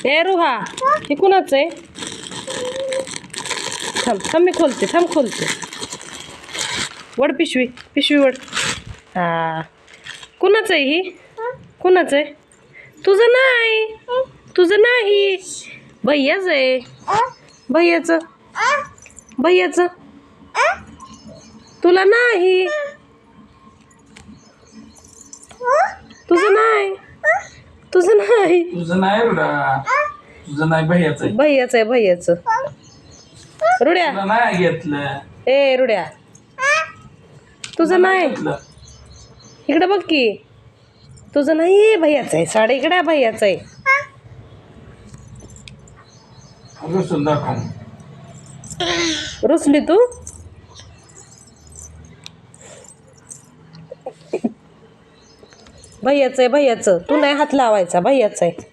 ए रुहा हे कुणाचं आहे? थांब थांब मी खोलते वड पिशवी वड. हा कुणाचं आहे ही? कुणाचं आहे? तुझं नाही भैयाच आहे. भैयाचं तुला नाही. तुझं नाही तुझं नाही रुड्या, तुझं नाही भैयाचं रुड्या. तुला नाही घेतलं. ए रुड्या तुझं नाही. इकडे बघ की तुझं नाही भैयाचं आहे. साडे इकडे भैयाचं आहे. रुसून दाखव. रुसली तू? भैयाचं तू नाही हात लावायचा. भैयाचं आहे.